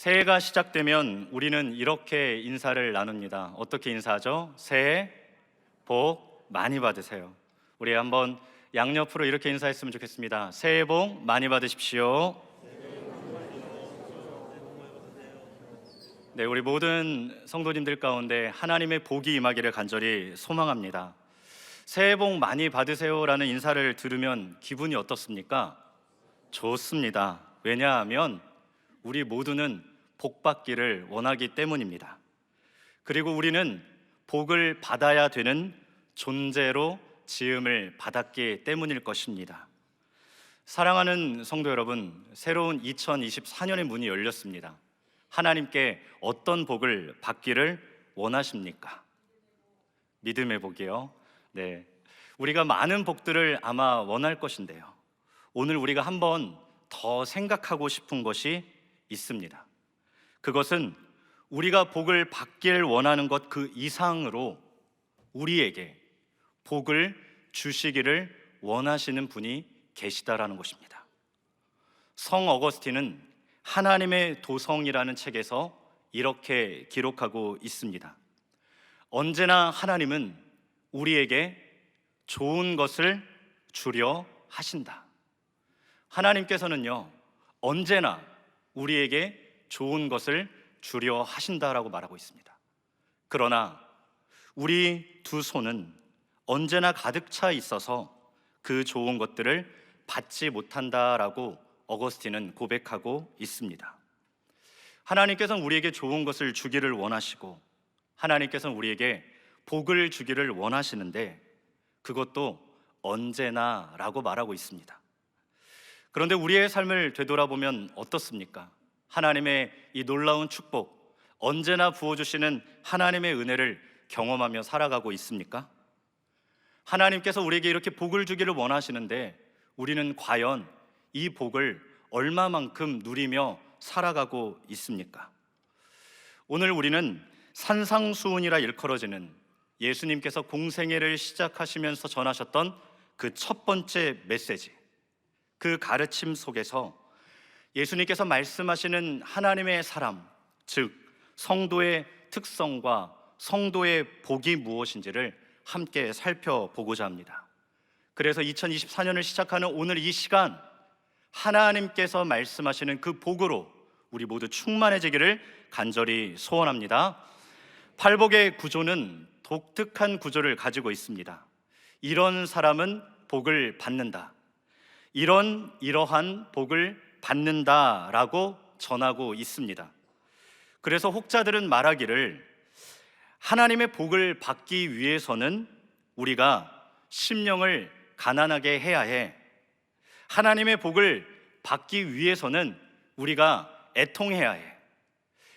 새해가 시작되면 우리는 이렇게 인사를 나눕니다. 어떻게 인사하죠? 새해 복 많이 받으세요. 우리 한번 양옆으로 이렇게 인사했으면 좋겠습니다. 새해 복 많이 받으십시오. 네, 우리 모든 성도님들 가운데 하나님의 복이 임하기를 간절히 소망합니다. 새해 복 많이 받으세요라는 인사를 들으면 기분이 어떻습니까? 좋습니다. 왜냐하면 우리 모두는 복 받기를 원하기 때문입니다. 그리고 우리는 복을 받아야 되는 존재로 지음을 받았기 때문일 것입니다. 사랑하는 성도 여러분, 새로운 2024년의 문이 열렸습니다. 하나님께 어떤 복을 받기를 원하십니까? 믿음의 복이요. 네, 우리가 많은 복들을 아마 원할 것인데요, 오늘 우리가 한번 더 생각하고 싶은 것이 있습니다. 그것은 우리가 복을 받길 원하는 것 그 이상으로 우리에게 복을 주시기를 원하시는 분이 계시다라는 것입니다. 성 어거스틴은 하나님의 도성이라는 책에서 이렇게 기록하고 있습니다. 언제나 하나님은 우리에게 좋은 것을 주려 하신다. 하나님께서는요, 언제나 우리에게 좋은 것을 주려 하신다라고 말하고 있습니다. 그러나 우리 두 손은 언제나 가득 차 있어서 그 좋은 것들을 받지 못한다라고 어거스틴은 고백하고 있습니다. 하나님께서는 우리에게 좋은 것을 주기를 원하시고, 하나님께서는 우리에게 복을 주기를 원하시는데 그것도 언제나라고 말하고 있습니다. 그런데 우리의 삶을 되돌아보면 어떻습니까? 하나님의 이 놀라운 축복, 언제나 부어주시는 하나님의 은혜를 경험하며 살아가고 있습니까? 하나님께서 우리에게 이렇게 복을 주기를 원하시는데 우리는 과연 이 복을 얼마만큼 누리며 살아가고 있습니까? 오늘 우리는 산상수훈이라 일컬어지는 예수님께서 공생애를 시작하시면서 전하셨던 그 첫 번째 메시지, 그 가르침 속에서 예수님께서 말씀하시는 하나님의 사람, 즉 성도의 특성과 성도의 복이 무엇인지를 함께 살펴보고자 합니다. 그래서 2024년을 시작하는 오늘 이 시간, 하나님께서 말씀하시는 그 복으로 우리 모두 충만해지기를 간절히 소원합니다. 팔복의 구조는 독특한 구조를 가지고 있습니다. 이런 사람은 복을 받는다, 이러한 복을 받는다라고 전하고 있습니다. 그래서 혹자들은 말하기를 하나님의 복을 받기 위해서는 우리가 심령을 가난하게 해야 해, 하나님의 복을 받기 위해서는 우리가 애통해야 해,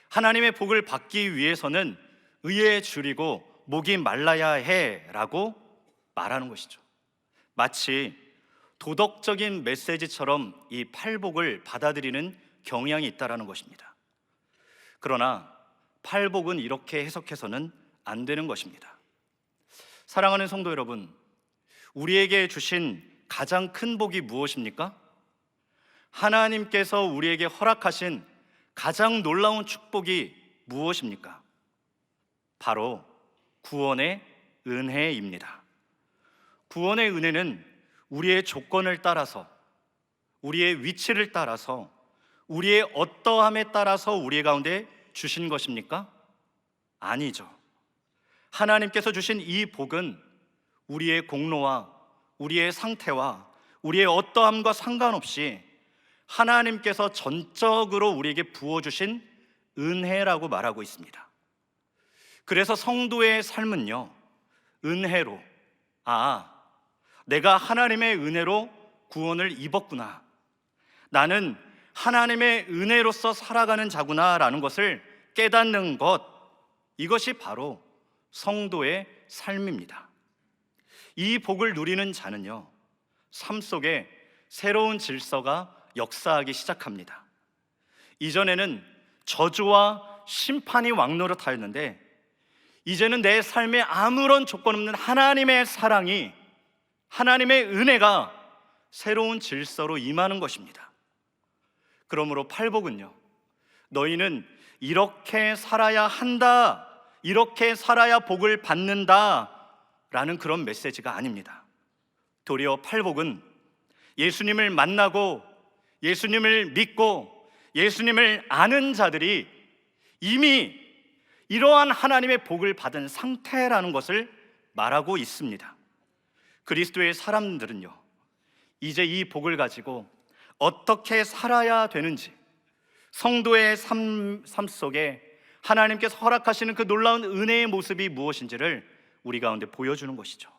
하나님의 복을 받기 위해서는 의에 줄이고 목이 말라야 해 라고 말하는 것이죠. 마치 도덕적인 메시지처럼 이 팔복을 받아들이는 경향이 있다는 것입니다. 그러나 팔복은 이렇게 해석해서는 안 되는 것입니다. 사랑하는 성도 여러분, 우리에게 주신 가장 큰 복이 무엇입니까? 하나님께서 우리에게 허락하신 가장 놀라운 축복이 무엇입니까? 바로 구원의 은혜입니다. 구원의 은혜는 우리의 조건을 따라서, 우리의 위치를 따라서, 우리의 어떠함에 따라서 우리 가운데 주신 것입니까? 아니죠. 하나님께서 주신 이 복은 우리의 공로와 우리의 상태와 우리의 어떠함과 상관없이 하나님께서 전적으로 우리에게 부어주신 은혜라고 말하고 있습니다. 그래서 성도의 삶은요, 은혜로, 내가 하나님의 은혜로 구원을 입었구나, 나는 하나님의 은혜로서 살아가는 자구나 라는 것을 깨닫는 것, 이것이 바로 성도의 삶입니다. 이 복을 누리는 자는요, 삶 속에 새로운 질서가 역사하기 시작합니다. 이전에는 저주와 심판이 왕노릇하였는데 이제는 내 삶에 아무런 조건 없는 하나님의 사랑이, 하나님의 은혜가 새로운 질서로 임하는 것입니다. 그러므로 팔복은요, 너희는 이렇게 살아야 한다, 이렇게 살아야 복을 받는다 라는 그런 메시지가 아닙니다. 도리어 팔복은 예수님을 만나고 예수님을 믿고 예수님을 아는 자들이 이미 이러한 하나님의 복을 받은 상태라는 것을 말하고 있습니다. 그리스도의 사람들은요, 이제 이 복을 가지고 어떻게 살아야 되는지, 성도의 삶 속에 하나님께서 허락하시는 그 놀라운 은혜의 모습이 무엇인지를 우리 가운데 보여주는 것이죠.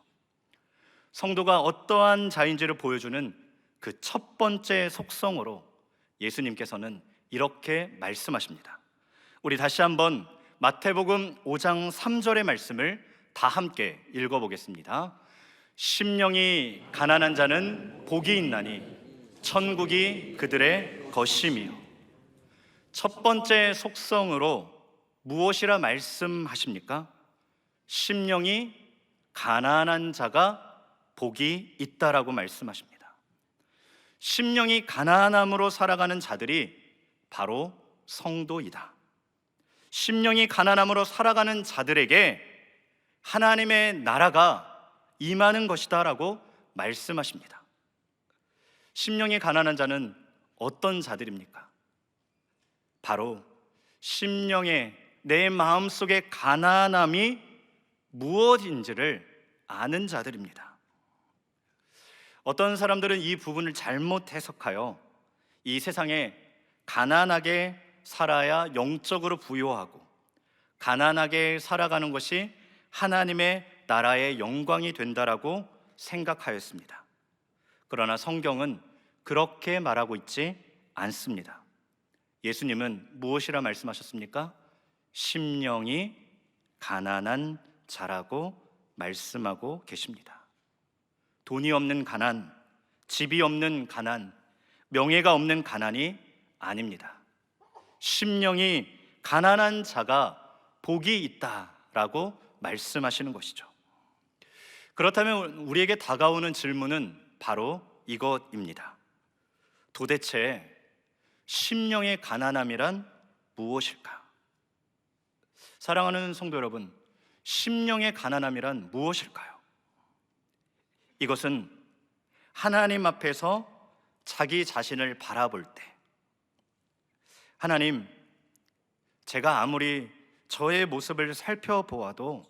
성도가 어떠한 자인지를 보여주는 그 첫 번째 속성으로 예수님께서는 이렇게 말씀하십니다. 우리 다시 한번 마태복음 5장 3절의 말씀을 다 함께 읽어보겠습니다. 심령이 가난한 자는 복이 있나니 천국이 그들의 것이며. 첫 번째 속성으로 무엇이라 말씀하십니까? 심령이 가난한 자가 복이 있다라고 말씀하십니다. 심령이 가난함으로 살아가는 자들이 바로 성도이다. 심령이 가난함으로 살아가는 자들에게 하나님의 나라가 임하는 것이다 라고 말씀하십니다. 심령이 가난한 자는 어떤 자들입니까? 바로 심령의 내 마음속의 가난함이 무엇인지를 아는 자들입니다. 어떤 사람들은 이 부분을 잘못 해석하여 이 세상에 가난하게 살아야 영적으로 부요하고 가난하게 살아가는 것이 하나님의 나라의 영광이 된다라고 생각하였습니다. 그러나 성경은 그렇게 말하고 있지 않습니다. 예수님은 무엇이라 말씀하셨습니까? 심령이 가난한 자라고 말씀하고 계십니다. 돈이 없는 가난, 집이 없는 가난, 명예가 없는 가난이 아닙니다. 심령이 가난한 자가 복이 있다라고 말씀하시는 것이죠. 그렇다면 우리에게 다가오는 질문은 바로 이것입니다. 도대체 심령의 가난함이란 무엇일까? 사랑하는 성도 여러분, 심령의 가난함이란 무엇일까요? 이것은 하나님 앞에서 자기 자신을 바라볼 때, 하나님, 제가 아무리 저의 모습을 살펴보아도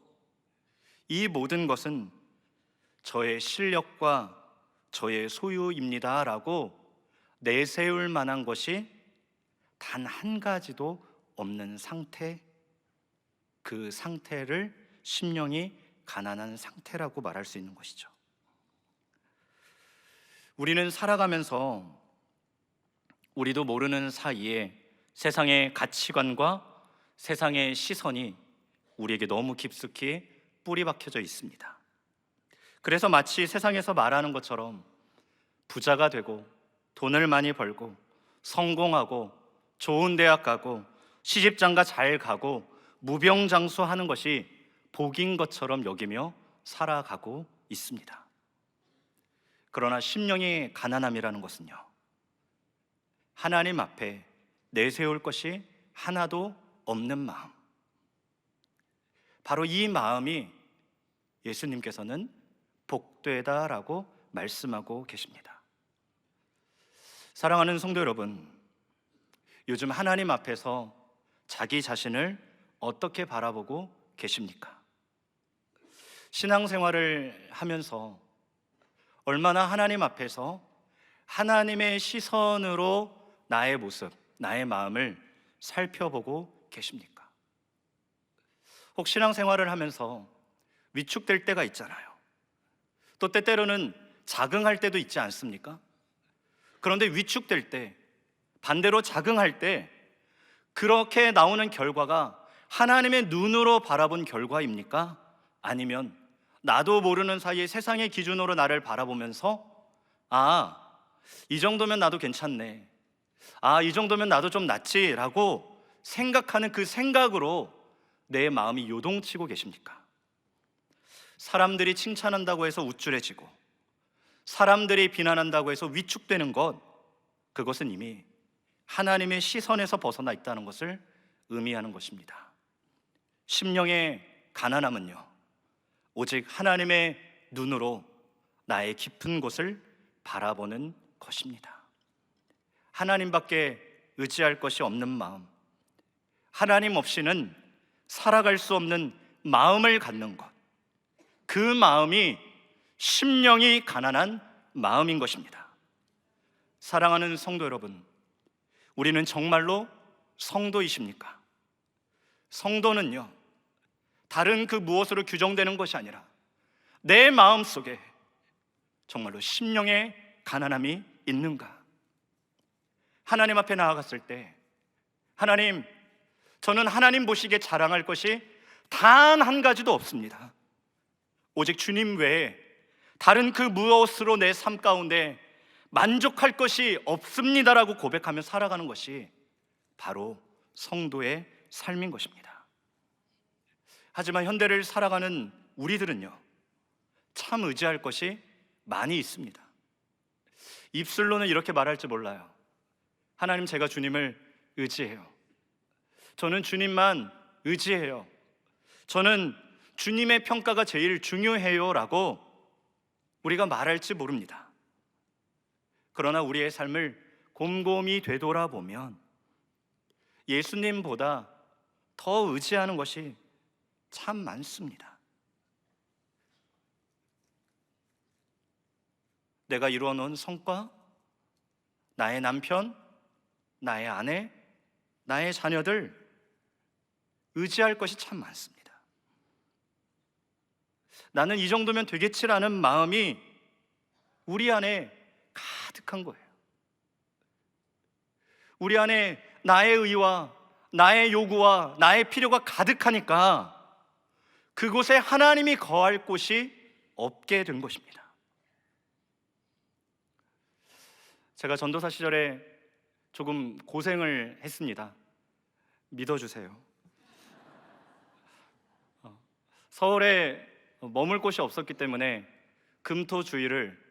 이 모든 것은 저의 실력과 저의 소유입니다 라고 내세울 만한 것이 단 한 가지도 없는 상태, 그 상태를 심령이 가난한 상태라고 말할 수 있는 것이죠. 우리는 살아가면서 우리도 모르는 사이에 세상의 가치관과 세상의 시선이 우리에게 너무 깊숙이 뿌리 박혀져 있습니다. 그래서 마치 세상에서 말하는 것처럼 부자가 되고 돈을 많이 벌고 성공하고 좋은 대학 가고 시집장가 잘 가고 무병장수하는 것이 복인 것처럼 여기며 살아가고 있습니다. 그러나 심령이 가난함이라는 것은요, 하나님 앞에 내세울 것이 하나도 없는 마음, 바로 이 마음이 예수님께서는 복되다라고 말씀하고 계십니다. 사랑하는 성도 여러분, 요즘 하나님 앞에서 자기 자신을 어떻게 바라보고 계십니까? 신앙생활을 하면서 얼마나 하나님 앞에서 하나님의 시선으로 나의 모습, 나의 마음을 살펴보고 계십니까? 혹 신앙생활을 하면서 위축될 때가 있잖아요. 또 때때로는 자긍할 때도 있지 않습니까? 그런데 위축될 때, 반대로 자긍할 때 그렇게 나오는 결과가 하나님의 눈으로 바라본 결과입니까? 아니면 나도 모르는 사이에 세상의 기준으로 나를 바라보면서 이 정도면 나도 괜찮네, 이 정도면 나도 좀 낫지라고 생각하는 그 생각으로 내 마음이 요동치고 계십니까? 사람들이 칭찬한다고 해서 우쭐해지고 사람들이 비난한다고 해서 위축되는 것, 그것은 이미 하나님의 시선에서 벗어나 있다는 것을 의미하는 것입니다. 심령의 가난함은요, 오직 하나님의 눈으로 나의 깊은 곳을 바라보는 것입니다. 하나님밖에 의지할 것이 없는 마음, 하나님 없이는 살아갈 수 없는 마음을 갖는 것, 그 마음이 심령이 가난한 마음인 것입니다. 사랑하는 성도 여러분, 우리는 정말로 성도이십니까? 성도는요, 다른 그 무엇으로 규정되는 것이 아니라 내 마음 속에 정말로 심령의 가난함이 있는가? 하나님 앞에 나아갔을 때, 하나님, 저는 하나님 보시기에 자랑할 것이 단 한 가지도 없습니다. 오직 주님 외에 다른 그 무엇으로 내 삶 가운데 만족할 것이 없습니다라고 고백하며 살아가는 것이 바로 성도의 삶인 것입니다. 하지만 현대를 살아가는 우리들은요, 참 의지할 것이 많이 있습니다. 입술로는 이렇게 말할지 몰라요. 하나님, 제가 주님을 의지해요. 저는 주님만 의지해요. 저는 주님의 평가가 제일 중요해요 라고 우리가 말할지 모릅니다. 그러나 우리의 삶을 곰곰이 되돌아보면 예수님보다 더 의지하는 것이 참 많습니다. 내가 이루어 놓은 성과, 나의 남편, 나의 아내, 나의 자녀들, 의지할 것이 참 많습니다. 나는 이 정도면 되겠지라는 마음이 우리 안에 가득한 거예요. 우리 안에 나의 의와 나의 요구와 나의 필요가 가득하니까 그곳에 하나님이 거할 곳이 없게 된 것입니다. 제가 전도사 시절에 조금 고생을 했습니다. 믿어주세요. 서울에 머물 곳이 없었기 때문에 금토주일을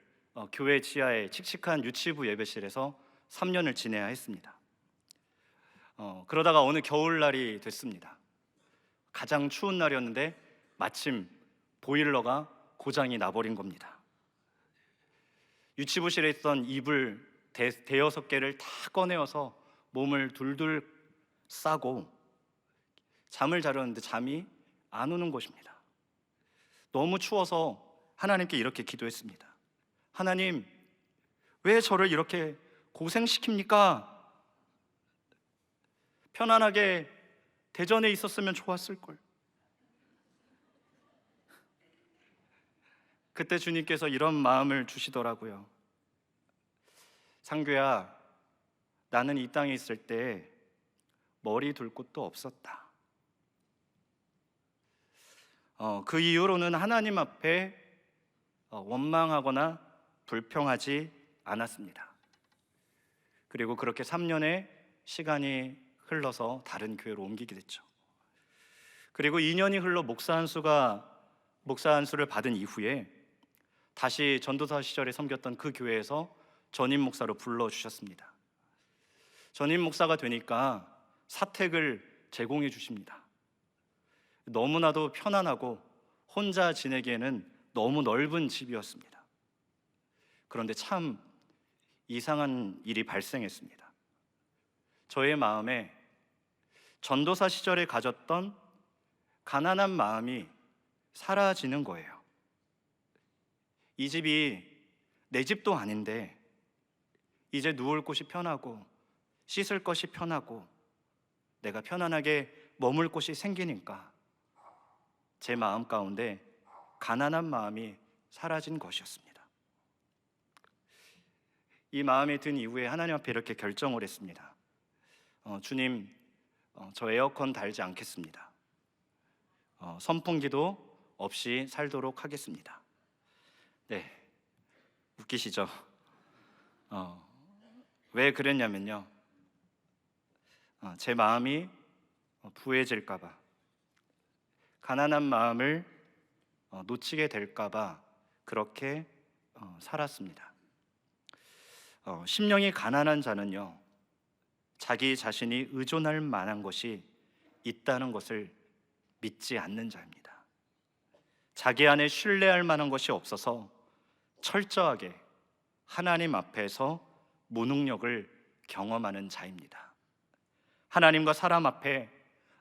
교회 지하의 칙칙한 유치부 예배실에서 3년을 지내야 했습니다. 그러다가 어느 겨울날이 됐습니다. 가장 추운 날이었는데 마침 보일러가 고장이 나버린 겁니다. 유치부실에 있던 이불 대여섯 개를 다 꺼내어서 몸을 둘둘 싸고 잠을 자려는데 잠이 안 오는 것입니다. 너무 추워서 하나님께 이렇게 기도했습니다. 하나님, 왜 저를 이렇게 고생시킵니까? 편안하게 대전에 있었으면 좋았을걸. 그때 주님께서 이런 마음을 주시더라고요. 상규야, 나는 이 땅에 있을 때 머리 둘 곳도 없었다. 그 이후로는 하나님 앞에 원망하거나 불평하지 않았습니다. 그리고 그렇게 3년의 시간이 흘러서 다른 교회로 옮기게 됐죠. 그리고 2년이 흘러 목사 안수를 받은 이후에 다시 전도사 시절에 섬겼던 그 교회에서 전임 목사로 불러주셨습니다. 전임 목사가 되니까 사택을 제공해 주십니다. 너무나도 편안하고 혼자 지내기에는 너무 넓은 집이었습니다. 그런데 참 이상한 일이 발생했습니다. 저의 마음에 전도사 시절에 가졌던 가난한 마음이 사라지는 거예요. 이 집이 내 집도 아닌데 이제 누울 곳이 편하고 씻을 것이 편하고 내가 편안하게 머물 곳이 생기니까 제 마음 가운데 가난한 마음이 사라진 것이었습니다. 이 마음이 든 이후에 하나님 앞에 이렇게 결정을 했습니다. 주님, 저 에어컨 달지 않겠습니다. 선풍기도 없이 살도록 하겠습니다. 네, 웃기시죠? 왜 그랬냐면요, 제 마음이 부해질까 봐, 가난한 마음을 놓치게 될까 봐 그렇게 살았습니다. 심령이 가난한 자는요, 자기 자신이 의존할 만한 것이 있다는 것을 믿지 않는 자입니다. 자기 안에 신뢰할 만한 것이 없어서 철저하게 하나님 앞에서 무능력을 경험하는 자입니다. 하나님과 사람 앞에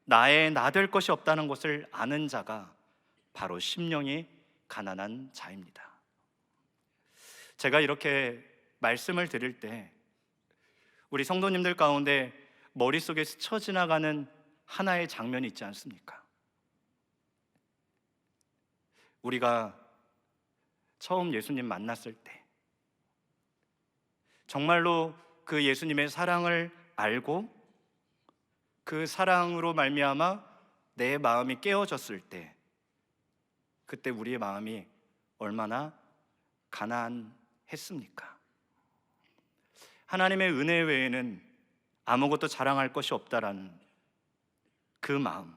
나의 나 될 것이 없다는 것을 아는 자가 바로 심령이 가난한 자입니다. 제가 이렇게 말씀을 드릴 때 우리 성도님들 가운데 머릿속에 스쳐 지나가는 하나의 장면이 있지 않습니까? 우리가 처음 예수님 만났을 때 정말로 그 예수님의 사랑을 알고 그 사랑으로 말미암아 내 마음이 깨어졌을 때, 그때 우리의 마음이 얼마나 가난했습니까? 하나님의 은혜 외에는 아무것도 자랑할 것이 없다라는 그 마음,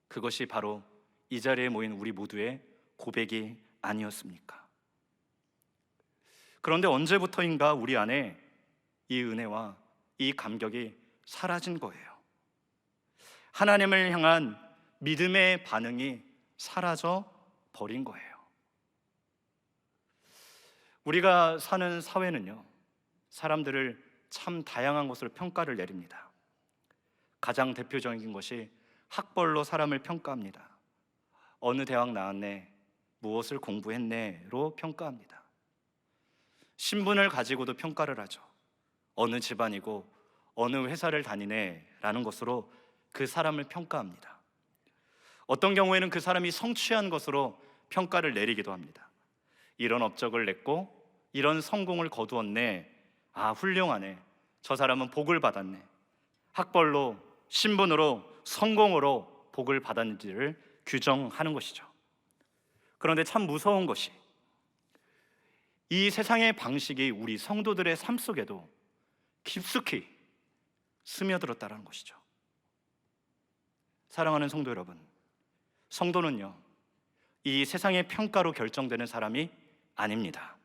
그것이 바로 이 자리에 모인 우리 모두의 고백이 아니었습니까? 그런데 언제부터인가 우리 안에 이 은혜와 이 감격이 사라진 거예요. 하나님을 향한 믿음의 반응이 사라져 버린 거예요. 우리가 사는 사회는요, 사람들을 참 다양한 것으로 평가를 내립니다. 가장 대표적인 것이 학벌로 사람을 평가합니다. 어느 대학 나왔네, 무엇을 공부했네로 평가합니다. 신분을 가지고도 평가를 하죠. 어느 집안이고 어느 회사를 다니네 라는 것으로 그 사람을 평가합니다. 어떤 경우에는 그 사람이 성취한 것으로 평가를 내리기도 합니다. 이런 업적을 냈고 이런 성공을 거두었네, 아 훌륭하네, 저 사람은 복을 받았네, 학벌로 신분으로 성공으로 복을 받았는지를 규정하는 것이죠. 그런데 참 무서운 것이 이 세상의 방식이 우리 성도들의 삶 속에도 깊숙이 스며들었다는 것이죠. 사랑하는 성도 여러분, 성도는요, 이 세상의 평가로 결정되는 사람이 아닙니다.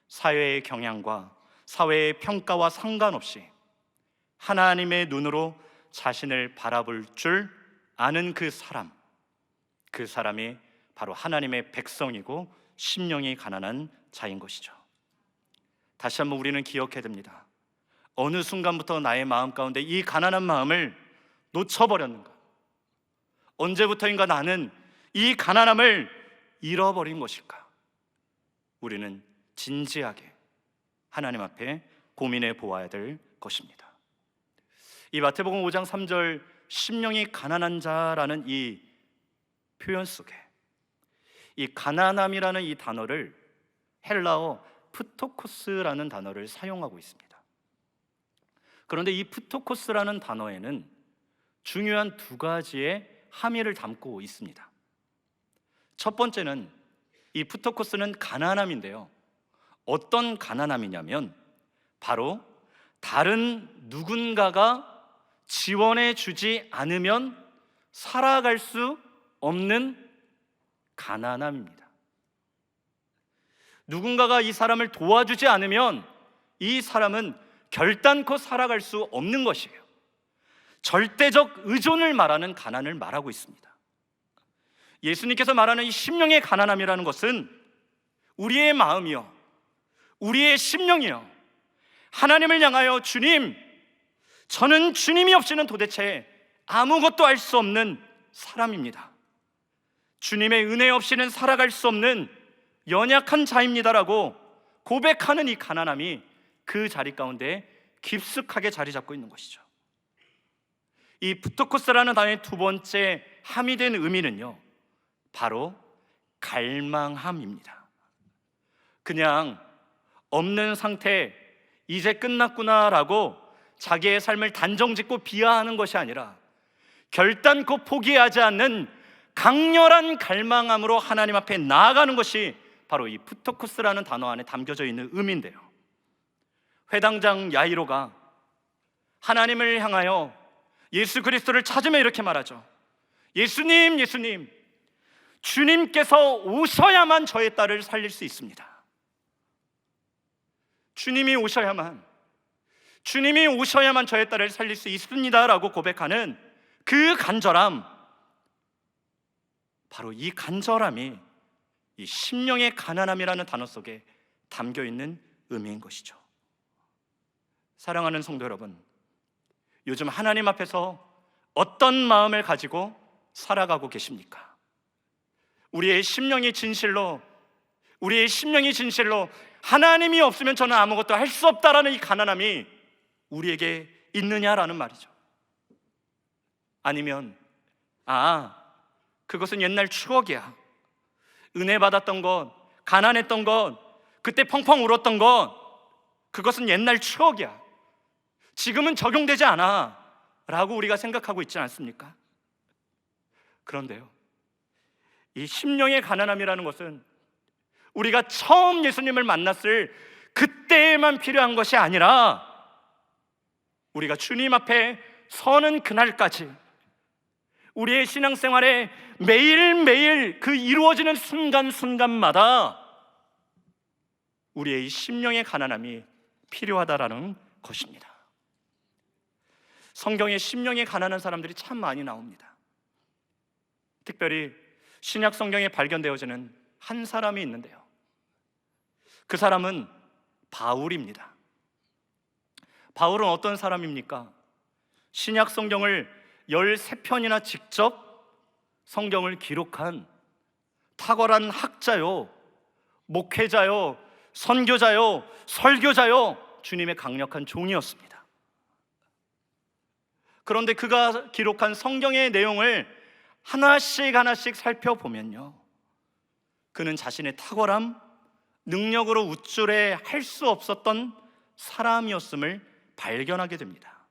사회의 경향과 사회의 평가와 상관없이 하나님의 눈으로 자신을 바라볼 줄 아는 그 사람이 바로 하나님의 백성이고 심령이 가난한 자인 것이죠. 다시 한번 우리는 기억해야 됩니다. 어느 순간부터 나의 마음 가운데 이 가난한 마음을 놓쳐버렸는가? 언제부터인가 나는 이 가난함을 잃어버린 것일까? 우리는 진지하게 하나님 앞에 고민해 보아야 될 것입니다. 이 마태복음 5장 3절 심령이 가난한 자라는 이 표현 속에 이 가난함이라는 이 단어를 헬라어 프토코스라는 단어를 사용하고 있습니다. 그런데 이 프토코스라는 단어에는 중요한 두 가지의 함의를 담고 있습니다. 첫 번째는 이 프토코스는 가난함인데요, 어떤 가난함이냐면 바로 다른 누군가가 지원해 주지 않으면 살아갈 수 없는 가난함입니다. 누군가가 이 사람을 도와주지 않으면 이 사람은 결단코 살아갈 수 없는 것이에요. 절대적 의존을 말하는 가난을 말하고 있습니다. 예수님께서 말하는 이 심령의 가난함이라는 것은 우리의 마음이요, 우리의 심령이요, 하나님을 향하여 주님, 저는 주님이 없이는 도대체 아무것도 할 수 없는 사람입니다. 주님의 은혜 없이는 살아갈 수 없는 연약한 자입니다라고 고백하는 이 가난함이 그 자리 가운데 깊숙하게 자리 잡고 있는 것이죠. 이 부토코스라는 단어의 두 번째 함의된 의미는요, 바로 갈망함입니다. 그냥 없는 상태, 이제 끝났구나라고 자기의 삶을 단정짓고 비하하는 것이 아니라 결단코 포기하지 않는 강렬한 갈망함으로 하나님 앞에 나아가는 것이 바로 이 푸토코스라는 단어 안에 담겨져 있는 의미인데요, 회당장 야이로가 하나님을 향하여 예수 그리스도를 찾으며 이렇게 말하죠. 예수님, 예수님, 주님께서 오셔야만 저의 딸을 살릴 수 있습니다. 주님이 오셔야만, 주님이 오셔야만 저의 딸을 살릴 수 있습니다라고 고백하는 그 간절함, 바로 이 간절함이 이 심령의 가난함이라는 단어 속에 담겨 있는 의미인 것이죠. 사랑하는 성도 여러분, 요즘 하나님 앞에서 어떤 마음을 가지고 살아가고 계십니까? 우리의 심령이 진실로 하나님이 없으면 저는 아무것도 할 수 없다라는 이 가난함이 우리에게 있느냐라는 말이죠. 아니면 그것은 옛날 추억이야, 은혜 받았던 것, 가난했던 것, 그때 펑펑 울었던 것, 그것은 옛날 추억이야, 지금은 적용되지 않아 라고 우리가 생각하고 있지 않습니까? 그런데요, 이 심령의 가난함이라는 것은 우리가 처음 예수님을 만났을 그때에만 필요한 것이 아니라 우리가 주님 앞에 서는 그날까지 우리의 신앙생활에 매일매일 그 이루어지는 순간순간마다 우리의 이 심령의 가난함이 필요하다라는 것입니다. 성경에 심령이 가난한 사람들이 참 많이 나옵니다. 특별히 신약 성경에 발견되어지는 한 사람이 있는데요, 그 사람은 바울입니다. 바울은 어떤 사람입니까? 신약 성경을 13편이나 직접 성경을 기록한 탁월한 학자요, 목회자요, 선교자요, 설교자요, 주님의 강력한 종이었습니다. 그런데 그가 기록한 성경의 내용을 하나씩 살펴보면요, 그는 자신의 탁월함, 능력으로 우쭐해 할 수 없었던 사람이었음을 발견하게 됩니다.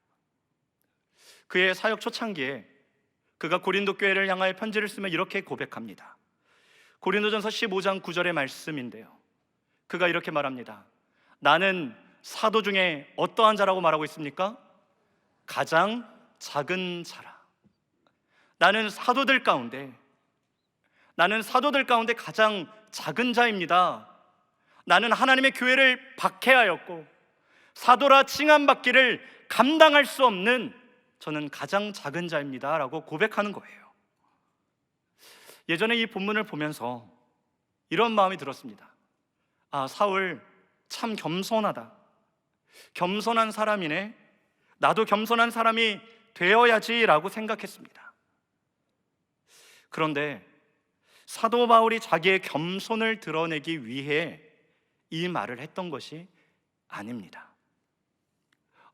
그의 사역 초창기에 그가 고린도 교회를 향하여 편지를 쓰며 이렇게 고백합니다. 고린도전서 15장 9절의 말씀인데요, 그가 이렇게 말합니다. 나는 사도 중에 어떠한 자라고 말하고 있습니까? 가장 작은 자라. 나는 사도들 가운데 가장 작은 자입니다. 나는 하나님의 교회를 박해하였고 사도라 칭함받기를 감당할 수 없는 저는 가장 작은 자입니다 라고 고백하는 거예요. 예전에 이 본문을 보면서 이런 마음이 들었습니다. 사울 참 겸손하다, 겸손한 사람이네, 나도 겸손한 사람이 되어야지 라고 생각했습니다. 그런데 사도 바울이 자기의 겸손을 드러내기 위해 이 말을 했던 것이 아닙니다.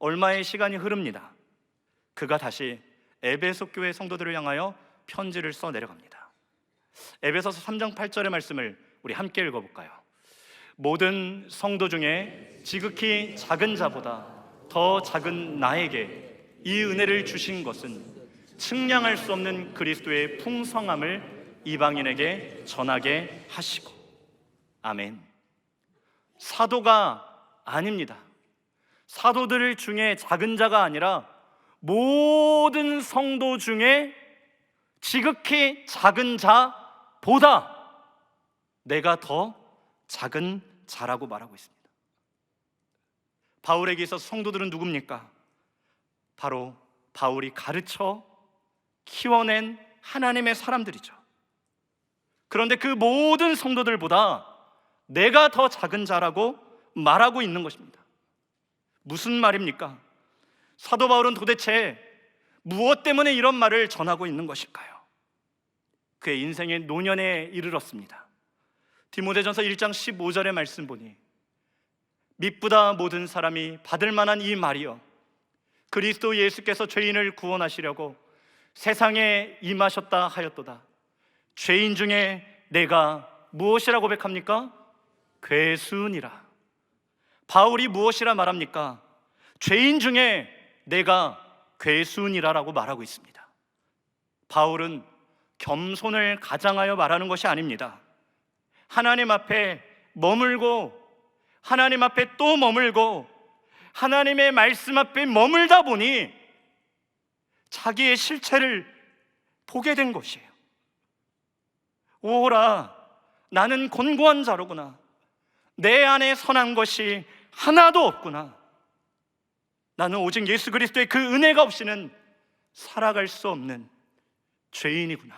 얼마의 시간이 흐릅니다. 그가 다시 에베소 교회 성도들을 향하여 편지를 써 내려갑니다. 에베소서 3장 8절의 말씀을 우리 함께 읽어볼까요? 모든 성도 중에 지극히 작은 자보다 더 작은 나에게 이 은혜를 주신 것은 측량할 수 없는 그리스도의 풍성함을 이방인에게 전하게 하시고. 아멘. 사도가 아닙니다. 사도들 중에 작은 자가 아니라 모든 성도 중에 지극히 작은 자보다 내가 더 작은 자라고 말하고 있습니다. 바울에게 있어서 성도들은 누굽니까? 바로 바울이 가르쳐 키워낸 하나님의 사람들이죠. 그런데 그 모든 성도들보다 내가 더 작은 자라고 말하고 있는 것입니다. 무슨 말입니까? 사도 바울은 도대체 무엇 때문에 이런 말을 전하고 있는 것일까요? 그의 인생의 노년에 이르렀습니다. 디모데전서 1장 15절의 말씀 보니 믿보다 모든 사람이 받을 만한 이 말이여, 그리스도 예수께서 죄인을 구원하시려고 세상에 임하셨다 하였도다. 죄인 중에 내가 무엇이라 고백합니까? 괴수니라. 바울이 무엇이라 말합니까? 죄인 중에 내가 괴수니라라고 말하고 있습니다. 바울은 겸손을 가장하여 말하는 것이 아닙니다. 하나님 앞에 머물고, 하나님 앞에 또 머물고, 하나님의 말씀 앞에 머물다 보니 자기의 실체를 보게 된 것이에요. 오라, 나는 곤고한 자로구나. 내 안에 선한 것이 하나도 없구나. 나는 오직 예수 그리스도의 그 은혜가 없이는 살아갈 수 없는 죄인이구나.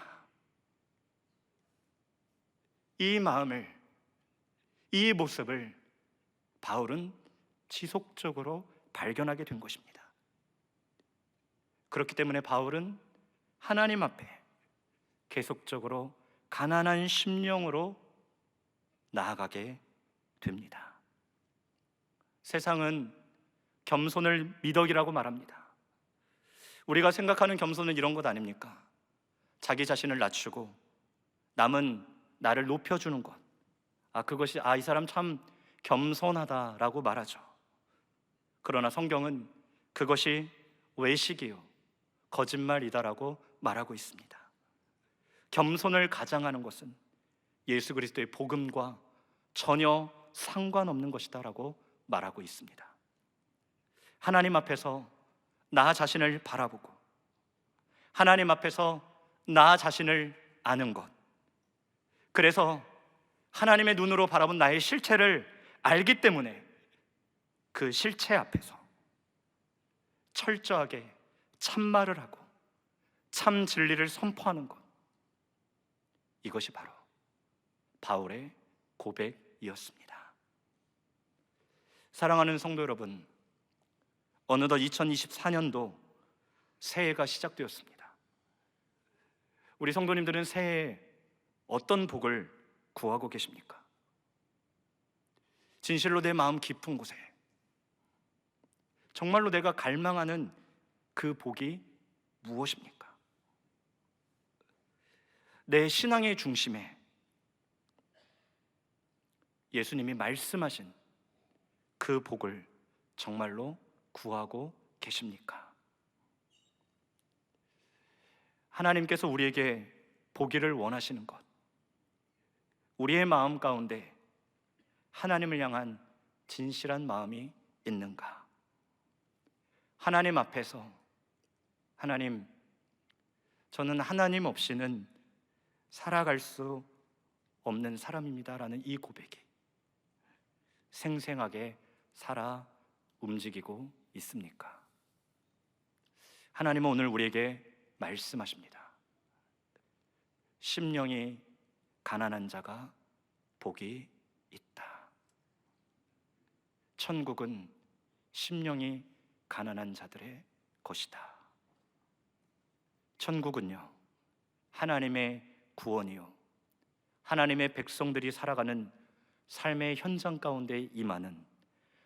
이 마음을, 이 모습을 바울은 지속적으로 발견하게 된 것입니다. 그렇기 때문에 바울은 하나님 앞에 계속적으로 가난한 심령으로 나아가게 됩니다. 세상은 겸손을 미덕이라고 말합니다. 우리가 생각하는 겸손은 이런 것 아닙니까? 자기 자신을 낮추고 남은 나를 높여주는 것. 그것이 이 사람 참 겸손하다라고 말하죠. 그러나 성경은 그것이 외식이요 거짓말이다라고 말하고 있습니다. 겸손을 가장하는 것은 예수 그리스도의 복음과 전혀 상관없는 것이다라고 말하고 있습니다. 하나님 앞에서 나 자신을 바라보고 하나님 앞에서 나 자신을 아는 것, 그래서 하나님의 눈으로 바라본 나의 실체를 알기 때문에 그 실체 앞에서 철저하게 참말을 하고 참 진리를 선포하는 것, 이것이 바로 바울의 고백이었습니다. 사랑하는 성도 여러분, 어느덧 2024년도 새해가 시작되었습니다. 우리 성도님들은 새해에 어떤 복을 구하고 계십니까? 진실로 내 마음 깊은 곳에 정말로 내가 갈망하는 그 복이 무엇입니까? 내 신앙의 중심에 예수님이 말씀하신 그 복을 정말로 구하고 계십니까? 하나님께서 우리에게 보기를 원하시는 것, 우리의 마음 가운데 하나님을 향한 진실한 마음이 있는가? 하나님 앞에서 하나님, 저는 하나님 없이는 살아갈 수 없는 사람입니다라는 이 고백이 생생하게 살아 움직이고 있습니까? 하나님은 오늘 우리에게 말씀하십니다. 심령이 가난한 자가 복이 있다. 천국은 심령이 가난한 자들의 것이다. 천국은요, 하나님의 구원이요, 하나님의 백성들이 살아가는 삶의 현장 가운데 임하는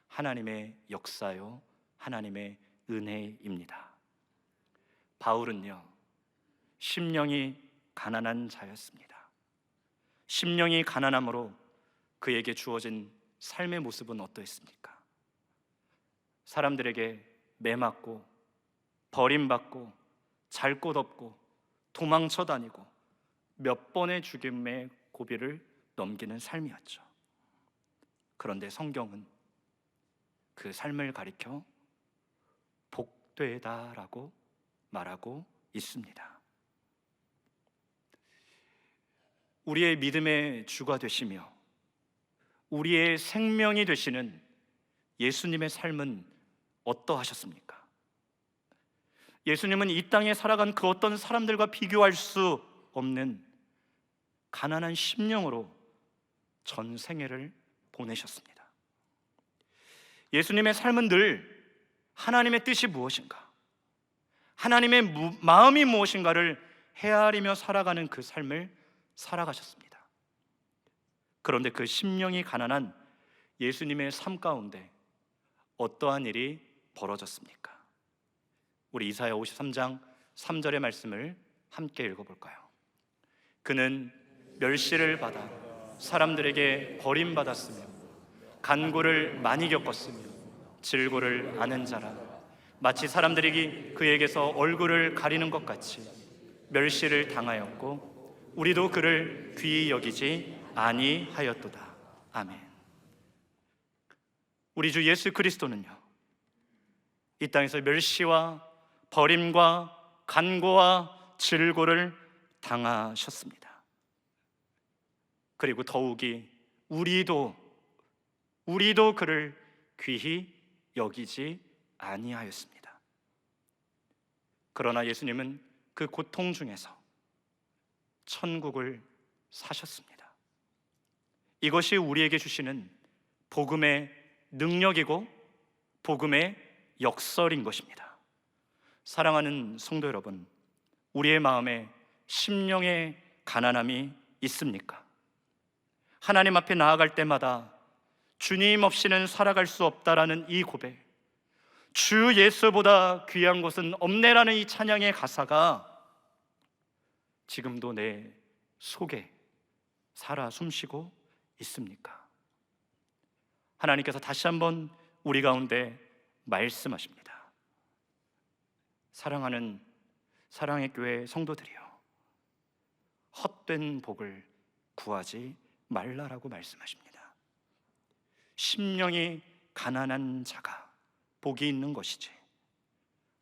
하나님의 역사요, 하나님의 은혜입니다. 바울은요, 심령이 가난한 자였습니다. 심령이 가난함으로 그에게 주어진 삶의 모습은 어떠했습니까? 사람들에게 매맞고 버림받고 잘 곳 없고 도망쳐 다니고 몇 번의 죽임의 고비를 넘기는 삶이었죠. 그런데 성경은 그 삶을 가리켜 복되다라고 말하고 있습니다. 우리의 믿음의 주가 되시며 우리의 생명이 되시는 예수님의 삶은 어떠하셨습니까? 예수님은 이 땅에 살아간 그 어떤 사람들과 비교할 수 없는 가난한 심령으로 전 생애를 보내셨습니다. 예수님의 삶은 늘 하나님의 뜻이 무엇인가, 하나님의 마음이 무엇인가를 헤아리며 살아가는 그 삶을 살아가셨습니다. 그런데 그 심령이 가난한 예수님의 삶 가운데 어떠한 일이 벌어졌습니까? 우리 이사야 53장 3절의 말씀을 함께 읽어볼까요? 그는 멸시를 받아 사람들에게 버림받았으며 간고를 많이 겪었으며 질고를 아는 자라. 마치 사람들이 그에게서 얼굴을 가리는 것 같이 멸시를 당하였고 우리도 그를 귀히 여기지 아니하였도다. 아멘. 우리 주 예수 그리스도는요, 이 땅에서 멸시와 버림과 간고와 질고를 당하셨습니다. 그리고 더욱이 우리도 그를 귀히 여기지 아니하였습니다. 그러나 예수님은 그 고통 중에서 천국을 사셨습니다. 이것이 우리에게 주시는 복음의 능력이고 복음의 역설인 것입니다. 사랑하는 성도 여러분, 우리의 마음에 심령의 가난함이 있습니까? 하나님 앞에 나아갈 때마다 주님 없이는 살아갈 수 없다라는 이 고백, 주 예수보다 귀한 것은 없네라는 이 찬양의 가사가 지금도 내 속에 살아 숨쉬고 있습니까? 하나님께서 다시 한번 우리 가운데 말씀하십니다. 사랑하는 사랑의 교회 성도들이여, 헛된 복을 구하지 말라라고 말씀하십니다. 심령이 가난한 자가 복이 있는 것이지,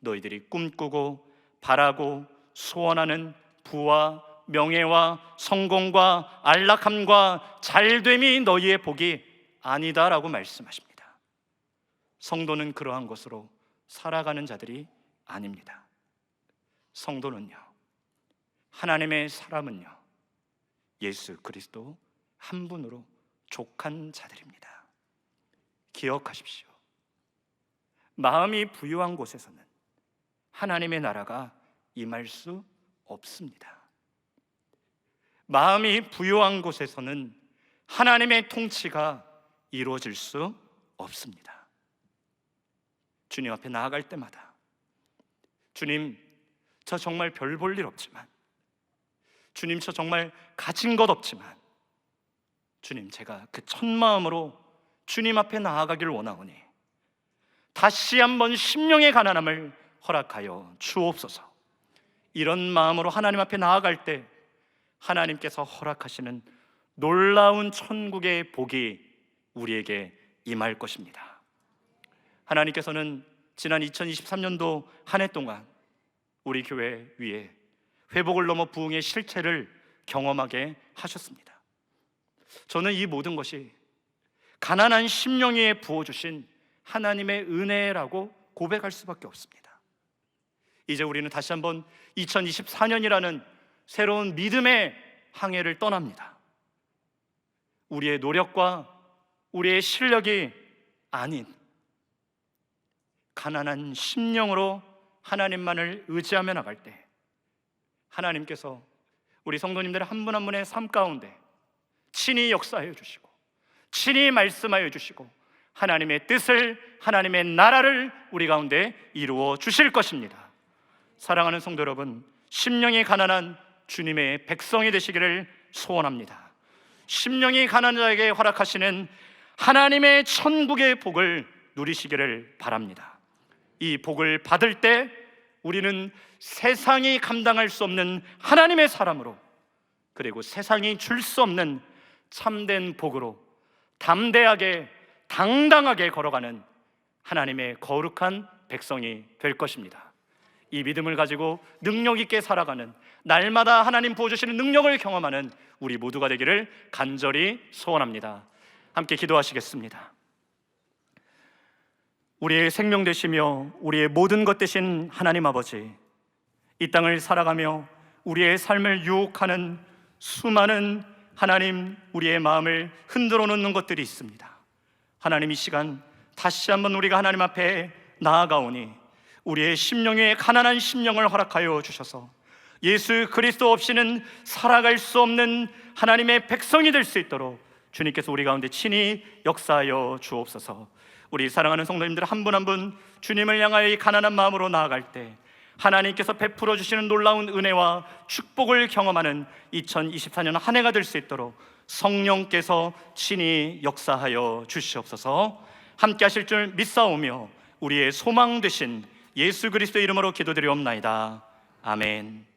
너희들이 꿈꾸고 바라고 소원하는 부와 명예와 성공과 안락함과 잘됨이 너희의 복이 아니다라고 말씀하십니다. 성도는 그러한 것으로 살아가는 자들이 아닙니다. 성도는요, 하나님의 사람은요, 예수 그리스도 한 분으로 족한 자들입니다. 기억하십시오. 마음이 부유한 곳에서는 하나님의 나라가 임할 수 없습니다. 마음이 부유한 곳에서는 하나님의 통치가 이루어질 수 없습니다. 주님 앞에 나아갈 때마다, 주님, 저 정말 별 볼 일 없지만, 주님, 저 정말 가진 것 없지만, 주님, 제가 그 첫 마음으로 주님 앞에 나아가길 원하오니 다시 한번 심령의 가난함을 허락하여 주옵소서. 이런 마음으로 하나님 앞에 나아갈 때 하나님께서 허락하시는 놀라운 천국의 복이 우리에게 임할 것입니다. 하나님께서는 지난 2023년도 한 해 동안 우리 교회 위에 회복을 넘어 부흥의 실체를 경험하게 하셨습니다. 저는 이 모든 것이 가난한 심령 위에 부어주신 하나님의 은혜라고 고백할 수밖에 없습니다. 이제 우리는 다시 한번 2024년이라는 새로운 믿음의 항해를 떠납니다. 우리의 노력과 우리의 실력이 아닌 가난한 심령으로 하나님만을 의지하며 나갈 때 하나님께서 우리 성도님들 한 분 한 분의 삶 가운데 친히 역사해 주시고 친히 말씀하여 주시고 하나님의 뜻을, 하나님의 나라를 우리 가운데 이루어 주실 것입니다. 사랑하는 성도 여러분, 심령이 가난한 주님의 백성이 되시기를 소원합니다. 심령이 가난한 자에게 허락하시는 하나님의 천국의 복을 누리시기를 바랍니다. 이 복을 받을 때 우리는 세상이 감당할 수 없는 하나님의 사람으로, 그리고 세상이 줄 수 없는 참된 복으로 담대하게 당당하게 걸어가는 하나님의 거룩한 백성이 될 것입니다. 이 믿음을 가지고 능력 있게 살아가는, 날마다 하나님 부어주시는 능력을 경험하는 우리 모두가 되기를 간절히 소원합니다. 함께 기도하시겠습니다. 우리의 생명 되시며 우리의 모든 것 되신 하나님 아버지, 이 땅을 살아가며 우리의 삶을 유혹하는 수많은 하나님, 우리의 마음을 흔들어 놓는 것들이 있습니다. 하나님, 이 시간 다시 한번 우리가 하나님 앞에 나아가오니 우리의 심령 위에 가난한 심령을 허락하여 주셔서 예수 그리스도 없이는 살아갈 수 없는 하나님의 백성이 될 수 있도록 주님께서 우리 가운데 친히 역사하여 주옵소서. 우리 사랑하는 성도님들 한 분 한 분 주님을 향하여 이 가난한 마음으로 나아갈 때 하나님께서 베풀어 주시는 놀라운 은혜와 축복을 경험하는 2024년 한 해가 될 수 있도록 성령께서 친히 역사하여 주시옵소서. 함께 하실 줄 믿사오며 우리의 소망 되신 예수 그리스도의 이름으로 기도드리옵나이다. 아멘.